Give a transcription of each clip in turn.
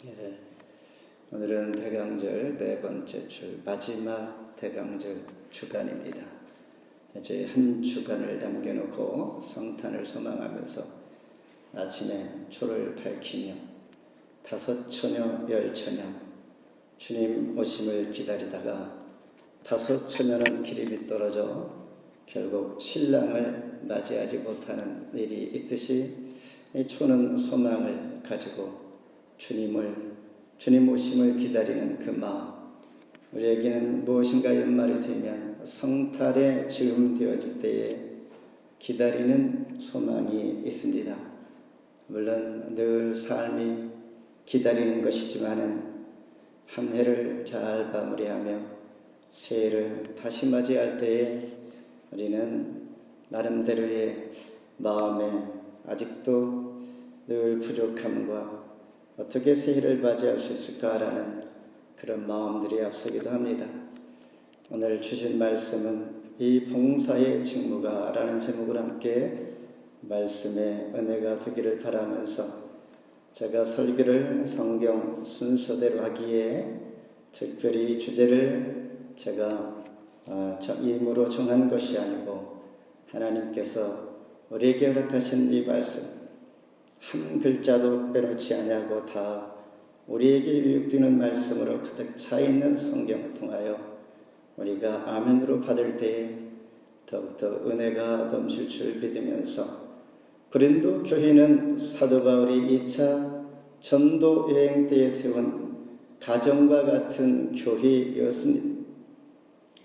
예, 오늘은 대강절 네 번째 주 마지막 대강절 주간입니다. 이제 한 주간을 남겨놓고 성탄을 소망하면서 아침에 초를 밝히며 다섯 처녀 열 처녀 주님 오심을 기다리다가 다섯 처녀는 길이 밑떨어져 결국 신랑을 맞이하지 못하는 일이 있듯이 이 초는 소망을 가지고 주님 오심을 기다리는 그 마음, 우리에게는 무엇인가 연말이 되면 성탄에 즈음되어질 때에 기다리는 소망이 있습니다. 물론 늘 삶이 기다리는 것이지만은 한 해를 잘 마무리하며 새해를 다시 맞이할 때에 우리는 나름대로의 마음에 아직도 늘 부족함과 어떻게 새해를 맞이할 수 있을까라는 그런 마음들이 앞서기도 합니다. 오늘 주신 말씀은 이 봉사의 직무가라는 제목을 함께 말씀의 은혜가 되기를 바라면서 제가 설교를 성경 순서대로 하기에 특별히 이 주제를 제가 임으로 정한 것이 아니고 하나님께서 우리에게 허락하신 이 말씀 한 글자도 빼놓지 아니하고 다 우리에게 유익되는 말씀으로 가득 차 있는 성경을 통하여 우리가 아멘으로 받을 때에 더욱더 은혜가 넘칠 줄 믿으면서 고린도 교회는 사도 바울이 2차 전도 여행 때에 세운 가정과 같은 교회였습니다.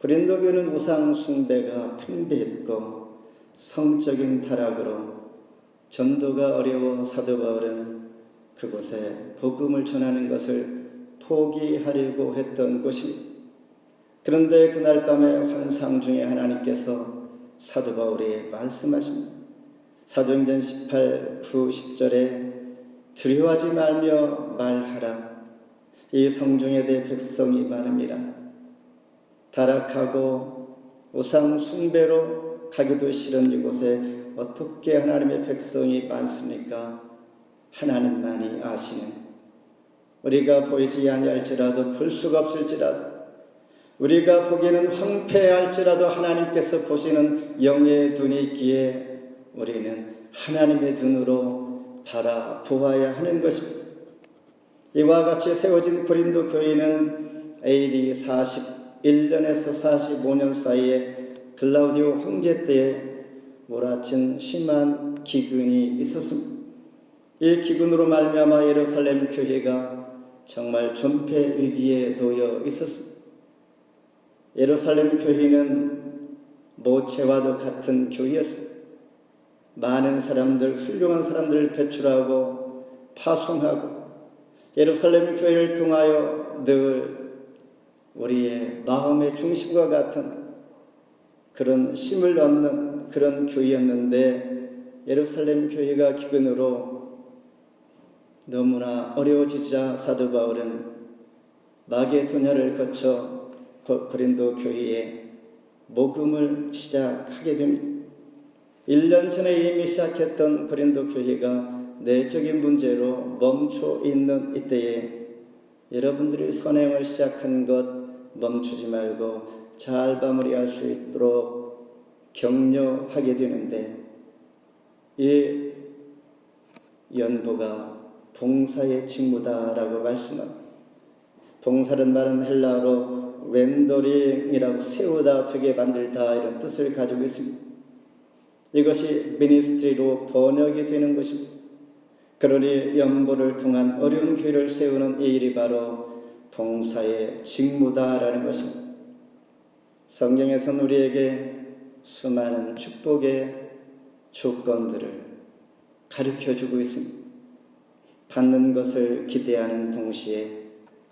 고린도 교회는 우상 숭배가 팽배했고 성적인 타락으로 전도가 어려워 사도 바울은 그곳에 복음을 전하는 것을 포기하려고 했던 곳입니다. 그런데 그날 밤에 환상 중에 하나님께서 사도 바울에게 말씀하십니다. 사도행전 18, 9, 10절에 두려워하지 말며 말하라. 이 성중에 대해 백성이 많음이라. 타락하고 우상 숭배로 가기도 싫은 이곳에 어떻게 하나님의 백성이 많습니까? 하나님만이 아시는, 우리가 보이지 아니할지라도 볼 수가 없을지라도 우리가 보기에는 황폐할지라도 하나님께서 보시는 영의 눈이 있기에 우리는 하나님의 눈으로 바라보아야 하는 것입니다. 이와 같이 세워진 고린도 교회는 AD 41년에서 45년 사이에 글라우디오 황제 때에 몰아친 심한 기근이 있었습니다. 이 기근으로 말미암아 예루살렘 교회가 정말 존폐 위기에 놓여 있었습니다. 예루살렘 교회는 모체와도 같은 교회였습니다. 많은 사람들, 훌륭한 사람들을 배출하고 파송하고 예루살렘 교회를 통하여 늘 우리의 마음의 중심과 같은 그런 힘을 얻는 그런 교회였는데 예루살렘 교회가 기근으로 너무나 어려워지자 사도 바울은 마게도냐를 거쳐 고린도 교회에 복음을 시작하게 됩니다. 1년 전에 이미 시작했던 고린도 교회가 내적인 문제로 멈춰 있는 이때에 여러분들이 선행을 시작한 것 멈추지 말고 잘 마무리할 수 있도록 격려하게 되는데 이 연보가 봉사의 직무다라고 말씀합니다. 봉사는 말은 헬라어로 렌더링이라고 세우다 되게 만들다 이런 뜻을 가지고 있습니다. 이것이 미니스트리로 번역이 되는 것입니다. 그러니 연보를 통한 어려운 교회를 세우는 이 일이 바로 봉사의 직무다라는 것입니다. 성경에서는 우리에게 수많은 축복의 조건들을 가르쳐주고 있습니다. 받는 것을 기대하는 동시에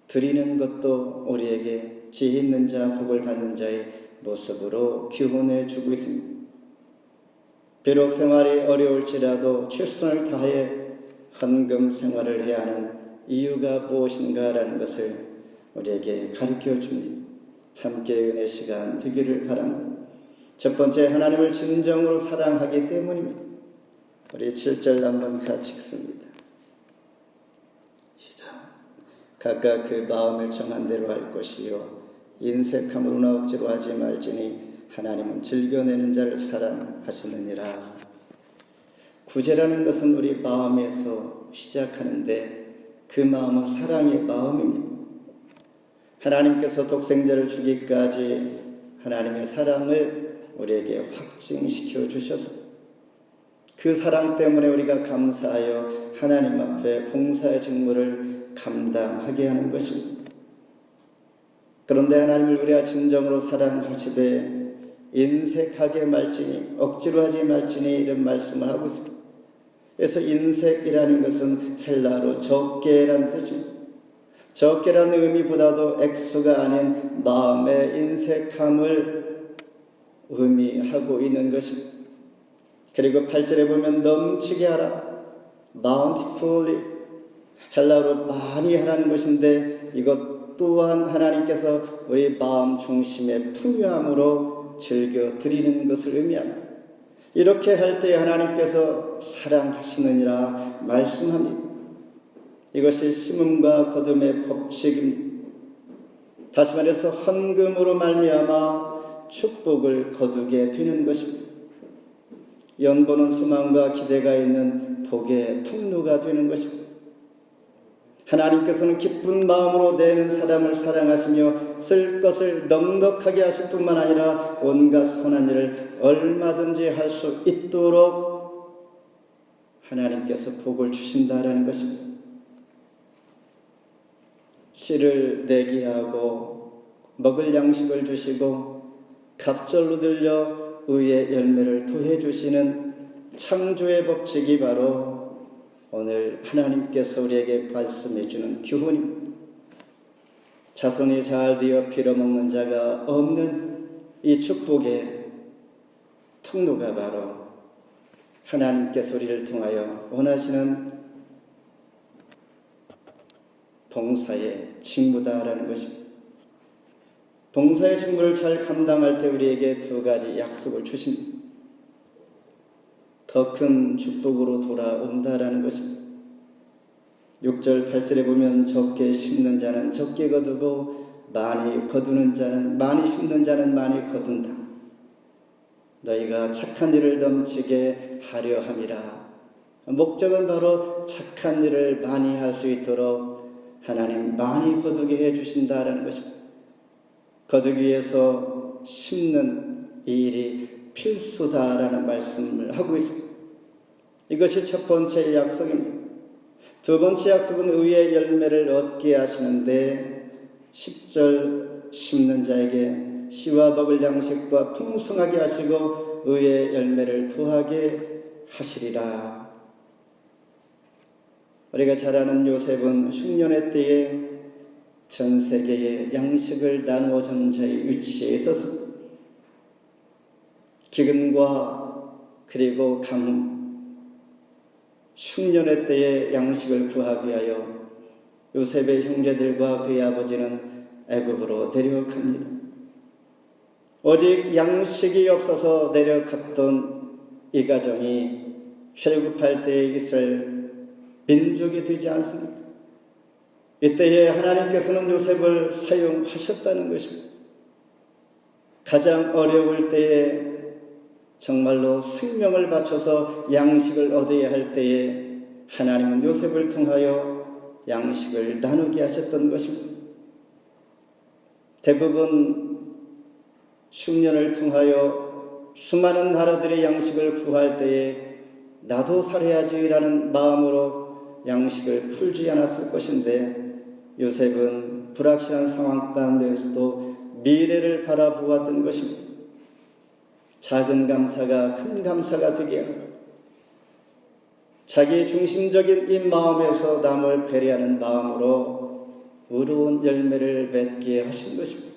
드리는 것도 우리에게 지혜 있는 자, 복을 받는 자의 모습으로 교훈해 주고 있습니다. 비록 생활이 어려울지라도 최선을 다해 헌금 생활을 해야 하는 이유가 무엇인가라는 것을 우리에게 가르쳐 줍니다. 함께 은혜 시간 되기를 바랍니다. 첫 번째, 하나님을 진정으로 사랑하기 때문입니다. 우리 7절 한번 같이 읽습니다. 시작. 각각 그 마음에 정한 대로 할 것이요 인색함으로나 억지로 하지 말지니 하나님은 즐겨내는 자를 사랑하시느니라. 구제라는 것은 우리 마음에서 시작하는데 그 마음은 사랑의 마음입니다. 하나님께서 독생자를 주기까지 하나님의 사랑을 우리에게 확증시켜 주셔서 그 사랑 때문에 우리가 감사하여 하나님 앞에 봉사의 직무를 감당하게 하는 것입니다. 그런데 하나님을 우리가 진정으로 사랑하시되 인색하게 말지니 억지로 하지 말지니 이런 말씀을 하고 있습니다. 그래서 인색이라는 것은 헬라어로 적개라는 뜻입니다. 적개라는 의미보다도 액수가 아닌 마음의 인색함을 의미하고 있는 것입니다. 그리고 8절에 보면 넘치게 하라, bountifully, 헬라어로 많이 하라는 것인데 이것 또한 하나님께서 우리 마음 중심의 풍요함으로 즐겨 드리는 것을 의미합니다. 이렇게 할 때 하나님께서 사랑하시느니라 말씀합니다. 이것이 심음과 거둠의 법칙입니다. 다시 말해서 헌금으로 말미암아 축복을 거두게 되는 것입니다. 연보는 소망과 기대가 있는 복의 통로가 되는 것입니다. 하나님께서는 기쁜 마음으로 내는 사람을 사랑하시며 쓸 것을 넉넉하게 하실 뿐만 아니라 온갖 선한 일을 얼마든지 할 수 있도록 하나님께서 복을 주신다라는 것입니다. 씨를 내게 하고 먹을 양식을 주시고 갑절로 들려 의의 열매를 토해 주시는 창조의 법칙이 바로 오늘 하나님께서 우리에게 말씀해 주는 교훈입니다. 자손이 잘 되어 빌어먹는 자가 없는 이 축복의 통로가 바로 하나님께서 우리를 통하여 원하시는 봉사의 직무다라는 것입니다. 봉사의 직무를 잘 감당할 때 우리에게 두 가지 약속을 주십니다. 더 큰 축복으로 돌아온다라는 것입니다. 6절 8절에 보면 적게 심는 자는 적게 거두고 많이 거두는 자는 많이 심는 자는 많이 거둔다. 너희가 착한 일을 넘치게 하려 함이라. 목적은 바로 착한 일을 많이 할 수 있도록 하나님 많이 거두게 해주신다라는 것입니다. 거두기 위해서 심는 이 일이 필수다라는 말씀을 하고 있습니다. 이것이 첫 번째 약속입니다. 두 번째 약속은 의의 열매를 얻게 하시는데 10절 심는 자에게 씨와 먹을 양식과 풍성하게 하시고 의의 열매를 토하게 하시리라. 우리가 잘 아는 요셉은 흉년의 때에 전 세계에 양식을 나누어 준 자의 위치에 있었습니다. 기근과 그리고 가뭄, 흉년의 때에 양식을 구하기 위하여 요셉의 형제들과 그의 아버지는 애굽으로 내려갑니다. 오직 양식이 없어서 내려갔던 이 가정이 출애굽할 때의 이스라엘 민족이 되지 않습니다. 이때에 하나님께서는 요셉을 사용하셨다는 것입니다. 가장 어려울 때에 정말로 생명을 바쳐서 양식을 얻어야 할 때에 하나님은 요셉을 통하여 양식을 나누게 하셨던 것입니다. 대부분 흉년을 통하여 수많은 나라들의 양식을 구할 때에 나도 살아야지라는 마음으로 양식을 풀지 않았을 것인데 요셉은 불확실한 상황 가운데에서도 미래를 바라보았던 것입니다. 작은 감사가 큰 감사가 되게 하고 자기 중심적인 이 마음에서 남을 배려하는 마음으로 의로운 열매를 맺게 하신 것입니다.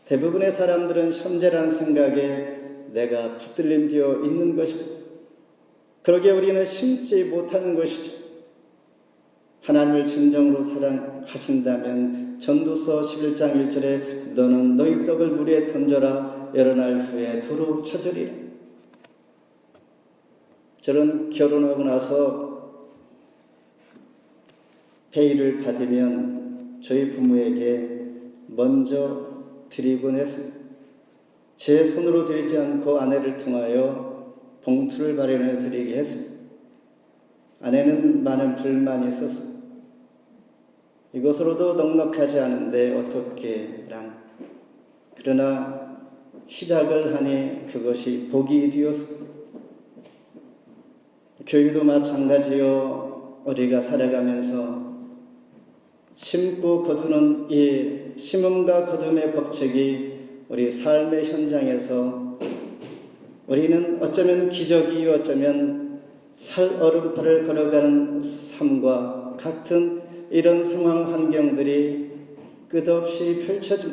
대부분의 사람들은 현재라는 생각에 내가 붙들림 되어 있는 것입니다. 그러기에 우리는 심지 못하는 것이죠. 하나님을 진정으로 사랑하신다면 전도서 11장 1절에 너는 너희 떡을 물에 던져라 여러 날 후에 도로 찾으리라. 저는 결혼하고 나서 베일을 받으면 저희 부모에게 먼저 드리곤 했습니다. 제 손으로 드리지 않고 아내를 통하여 봉투를 마련해 드리게 했습니다. 아내는 많은 불만이 있었습니다. 이것으로도 넉넉하지 않은데 어떻게 라는. 그러나 시작을 하니 그것이 복이 되었습니다. 교육도 마찬가지요. 우리가 살아가면서 심고 거두는 이 심음과 거둠의 법칙이 우리 삶의 현장에서 우리는 어쩌면 기적이요 어쩌면 살얼음판을 걸어가는 삶과 같은 이런 상황 환경들이 끝없이 펼쳐집니다.